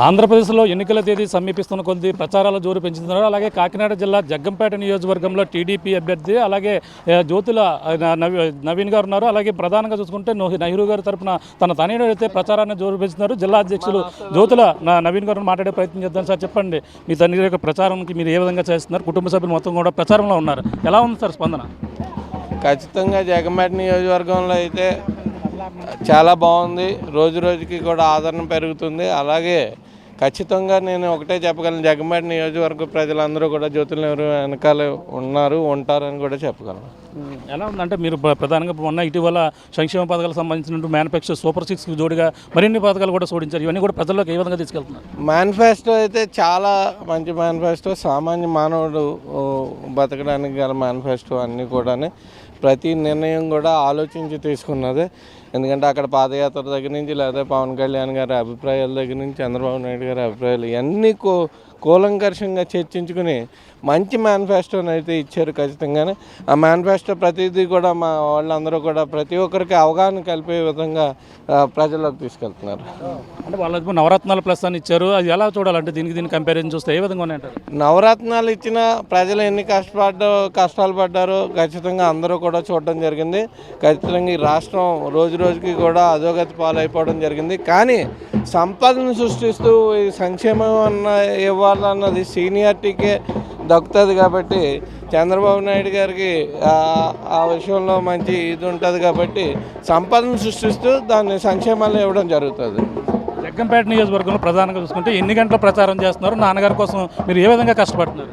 ఆంధ్రప్రదేశ్లో ఎన్నికల తేదీ సమీపిస్తున్న కొద్ది ప్రచారాల జోరు పెంచుతున్నారు. అలాగే కాకినాడ జిల్లా జగ్గంపేట నియోజకవర్గంలో టీడీపీ అభ్యర్థి అలాగే జ్యోతుల నవీన్ గారు ఉన్నారు. అలాగే ప్రధానంగా చూసుకుంటే నెహ్రూ గారి తరఫున తన తనయుడు అయితే ప్రచారాన్ని జోరు పెంచుతున్నారు. జిల్లా అధ్యక్షులు జ్యోతుల నవీన్ గారు మాట్లాడే ప్రయత్నం చేద్దాం. సార్ చెప్పండి, మీ తండ్రి యొక్క ప్రచారానికి మీరు ఏ విధంగా చేస్తున్నారు? కుటుంబ సభ్యులు మొత్తం కూడా ప్రచారంలో ఉన్నారు, ఎలా ఉంది సార్ స్పందన? ఖచ్చితంగా జగ్గంపేట నియోజకవర్గంలో అయితే చాలా బాగుంది. రోజు రోజుకి కూడా ఆదరణ పెరుగుతుంది. అలాగే ఖచ్చితంగా నేను ఒకటే చెప్పగలను, జగ్గంపేట నియోజకవర్గ ప్రజలందరూ కూడా జ్యోతుల నెహ్రూ వెనకాల ఉంటారని కూడా చెప్పగలను. ఎలా ఉందంటే మీరు ప్రధానంగా మొన్న ఇటీవల సంక్షేమ పథకాలకు సంబంధించిన మేనిఫెస్టో సూపర్ 6 జోడిగా మరిన్ని పథకాలు కూడా చూడించారు. ఇవన్నీ కూడా ప్రజల్లోకి ఏ విధంగా తీసుకెళ్తున్నారు? మేనిఫెస్టో అయితే చాలా మంచి మేనిఫెస్టో, సామాన్య మానవుడు బతకడానికి గల మేనిఫెస్టో. అన్నీ కూడా ప్రతి నిర్ణయం కూడా ఆలోచించి తీసుకున్నదే. ఎందుకంటే అక్కడ పాదయాత్ర దగ్గర నుంచి లేదా పవన్ కళ్యాణ్ గారి అభిప్రాయాల దగ్గర నుంచి చంద్రబాబు నాయుడు గారి అభిప్రాయాలు ఇవన్నీ కూలంకషంగా చర్చించుకుని మంచి మేనిఫెస్టోని అయితే ఇచ్చారు. ఖచ్చితంగానే ఆ మేనిఫెస్టో ప్రతిదీ కూడా మా వాళ్ళందరూ కూడా ప్రతి ఒక్కరికి అవగాహన కలిపే విధంగా ప్రజల్లోకి తీసుకెళ్తున్నారు. అంటే వాళ్ళ నవరత్నాలు ప్లస్ అని ఇచ్చారు, అది ఎలా చూడాలంటే దీనికి కంపారిజన్ చూస్తే ఏ విధంగా ఉన్నాయంటారు? నవరత్నాలు ఇచ్చిన ప్రజలు ఎన్ని కష్టాలు పడ్డారో ఖచ్చితంగా అందరూ కూడా చూడడం జరిగింది. ఖచ్చితంగా ఈ రాష్ట్రం రోజు రోజుకి కూడా అధోగతి పాలైపోవడం జరిగింది. కానీ సంపదను సృష్టిస్తూ ఈ సంక్షేమం ఇవ్వాలన్నది సీనియారిటీకే దక్కుతుంది. కాబట్టి చంద్రబాబు నాయుడు గారికి ఆ విషయంలో మంచి ఇది ఉంటుంది. కాబట్టి సంపదను సృష్టిస్తూ దాన్ని సంక్షేమాలు ఇవ్వడం జరుగుతుంది. జగ్గంపేట నియోజకవర్గంలో ప్రధానంగా చూసుకుంటే ఎన్ని గంటలు ప్రచారం చేస్తున్నారు? నాన్నగారి కోసం మీరు ఏ విధంగా కష్టపడుతున్నారు?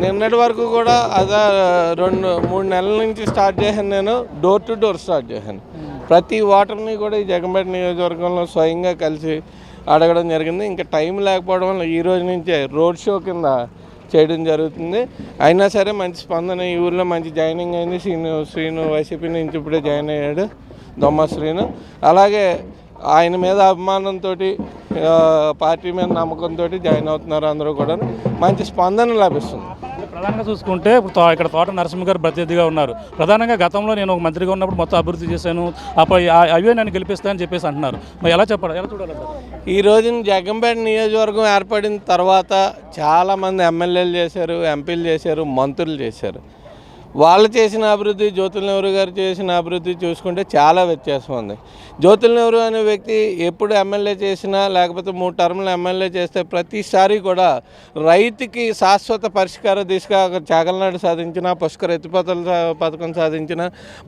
నిన్నటి వరకు కూడా అదే 2-3 నెలల నుంచి స్టార్ట్ చేశాను. నేను డోర్ టు డోర్ స్టార్ట్ చేశాను. ప్రతి ఓటర్ని కూడా ఈ జగ్గంపేట నియోజకవర్గంలో స్వయంగా కలిసి అడగడం జరిగింది. ఇంకా టైం లేకపోవడం వల్ల ఈ రోజు నుంచే రోడ్ షో కింద చేయడం జరుగుతుంది. అయినా సరే మంచి స్పందన, ఈ ఊళ్ళో మంచి జాయినింగ్ అయింది. శ్రీను వైసీపీ నుంచి ఇప్పుడే జాయిన్ అయ్యాడు, దొమ్మ శ్రీను. అలాగే ఆయన మీద అభిమానంతో, పార్టీ మీద నమ్మకంతో జాయిన్ అవుతున్నారు. అందరూ కూడా మంచి స్పందన లభిస్తుంది. ప్రధానంగా చూసుకుంటే ఇక్కడ తోట నరసింహ గారు ప్రతినిధిగా ఉన్నారు. ప్రధానంగా గతంలో నేను ఒక మంత్రిగా ఉన్నప్పుడు మొత్తం అభివృద్ధి చేశాను, అవే నన్ను గెలిపిస్తానని చెప్పేసి అంటున్నారు. మరి ఎలా చూడాలంటారు? ఈ రోజున జగ్గంపేట నియోజకవర్గం ఏర్పడిన తర్వాత చాలామంది ఎమ్మెల్యేలు చేశారు, ఎంపీలు చేశారు, మంత్రులు చేశారు. వాళ్ళు చేసిన అభివృద్ధి, జ్యోతుల నెహ్రూ గారు చేసిన అభివృద్ధి చూసుకుంటే చాలా వ్యత్యాసం ఉంది. జ్యోతుల నెహ్రూ అనే వ్యక్తి ఎప్పుడు ఎమ్మెల్యే చేసినా, లేకపోతే 3 టర్ములు ఎమ్మెల్యే చేస్తే ప్రతిసారి కూడా రైతుకి శాశ్వత పరిష్కార దిశగా చాగలనాడు సాధించిన, పుష్కర ఎత్తిపోతల పథకం సాధించిన,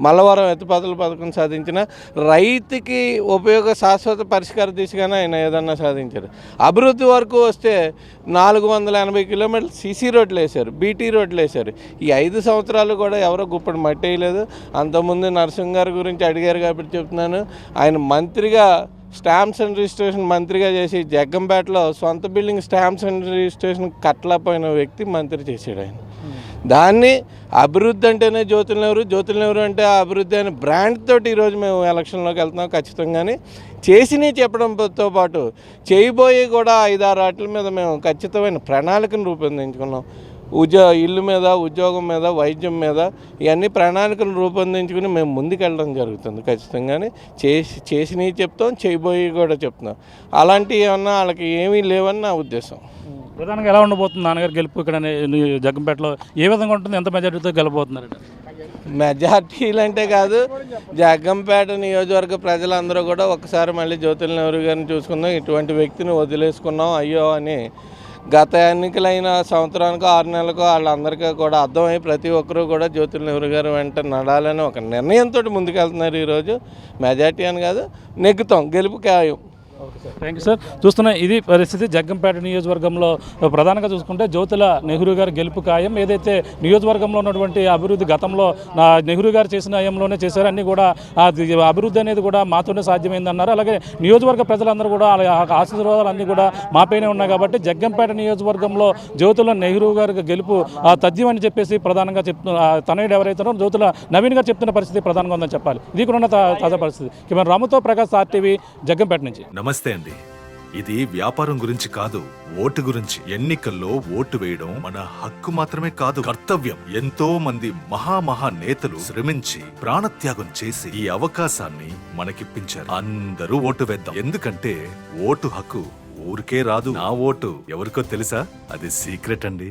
మల్లవరం ఎత్తిపోతల పథకం సాధించిన, రైతుకి ఉపయోగ శాశ్వత పరిష్కార దిశగానే ఆయన ఏదన్నా సాధించారు. అభివృద్ధి వరకు వస్తే 480 కిలోమీటర్లు సీసీ రోడ్లు వేశారు, బీటీ రోడ్లు వేశారు. ఈ 5 సంవత్సరాలు కూడా ఎవరో గుప్పటి మట్టి వేయలేదు. అంతకుముందు నరసింహ గారి గురించి అడిగారు కాబట్టి చెప్తున్నాను. ఆయన మంత్రిగా స్టాంప్స్ అండ్ రిజిస్ట్రేషన్ మంత్రిగా చేసి జగ్గంపేటలో సొంత బిల్డింగ్ స్టాంప్స్ అండ్ రిజిస్ట్రేషన్ కట్టలేకపోయిన వ్యక్తి మంత్రి చేశాడు ఆయన. దాన్ని అభివృద్ధి అంటేనే జ్యోతుల నెహ్రూ అంటే అభివృద్ధి అనే బ్రాండ్ తోటి ఈరోజు మేము ఎలక్షన్లోకి వెళ్తున్నాం. ఖచ్చితంగానే చేసినవి చెప్పడంతో పాటు చేయబోయే కూడా 5-6 వాటి మీద మేము ఖచ్చితమైన ప్రణాళికను రూపొందించుకున్నాం. ఇల్లు మీద, ఉద్యోగం మీద, వైద్యం మీద ఇవన్నీ ప్రణాళికలు రూపొందించుకుని మేము ముందుకెళ్ళడం జరుగుతుంది. ఖచ్చితంగానే చేసినవి చెప్తాం, చేయబోయి కూడా చెప్తున్నాం. అలాంటివి ఏమన్నా వాళ్ళకి ఏమీ లేవని నా ఉద్దేశం. ప్రధానంగా ఎలా ఉండబోతుంది నాన్నగారు గెలుపు ఇక్కడ జగ్గంపేటలో? ఏ విధంగా ఉంటుంది? ఎంత మెజారిటీతో గెలబోతున్నారు? మెజార్టీలు అంటే కాదు, జగ్గంపేట నియోజకవర్గ ప్రజలందరూ కూడా ఒకసారి మళ్ళీ జ్యోతుల నెహ్రూ గారిని చూసుకుందాం, ఇటువంటి వ్యక్తిని వదిలేసుకున్నాం అయ్యో అని గత ఎన్నికలైన సంవత్సరానికో 6 నెలలకో వాళ్ళందరికీ కూడా అర్థమై ప్రతి ఒక్కరూ కూడా జ్యోతుల నెహ్రూ గారు వెంట నడాలని ఒక నిర్ణయంతో ముందుకెళ్తున్నారు. ఈరోజు మెజార్టీ అని కాదు, నెగ్గుతాం, గెలుపు ఖాయం. Thank you sir. చూస్తున్నా ఇది పరిస్థితి జగ్గంపేట నియోజకవర్గంలో. ప్రధానంగా చూసుకుంటే జ్యోతుల నెహ్రూ గారు గెలుపు ఖాయం. ఏదైతే నియోజకవర్గంలో ఉన్నటువంటి అభివృద్ధి గతంలో నెహ్రూ గారు చేసిన హయాంలోనే చేశారు, అన్నీ కూడా అభివృద్ధి అనేది కూడా మాతోనే సాధ్యమైందన్నారు. అలాగే నియోజకవర్గ ప్రజలందరూ కూడా ఆశీర్వాదాలు అన్నీ కూడా మాపైనే ఉన్నాయి. కాబట్టి జగ్గంపేట నియోజకవర్గంలో జ్యోతుల నెహ్రూ గారికి గెలుపు తథ్యం అని చెప్పేసి ప్రధానంగా చెప్తున్న తనయుడు ఎవరైతే జ్యోతుల నవీన్ గారు చెప్తున్న పరిస్థితి ప్రధానంగా ఉందని చెప్పాలి. ఇది కూడా ఉన్న తాజా పరిస్థితి. కెమెరా రాముతో ప్రకాష్, ఆర్టీవీ, జగ్గంపేట నుంచి. నమస్తే అండి. ఇది వ్యాపారం గురించి కాదు, ఓటు గురించి. ఎన్నికల్లో ఓటు వేయడం మన హక్కు మాత్రమే కాదు, కర్తవ్యం. ఎంతో మంది మహా నేతలు శ్రమించి ప్రాణత్యాగం చేసి ఈ అవకాశాన్ని మనకిప్పించారు. అందరూ ఓటు వేద్దాం. ఎందుకంటే ఓటు హక్కు ఊరికే రాదు. నా ఓటు ఎవరికో తెలుసా? అది సీక్రెట్ అండి.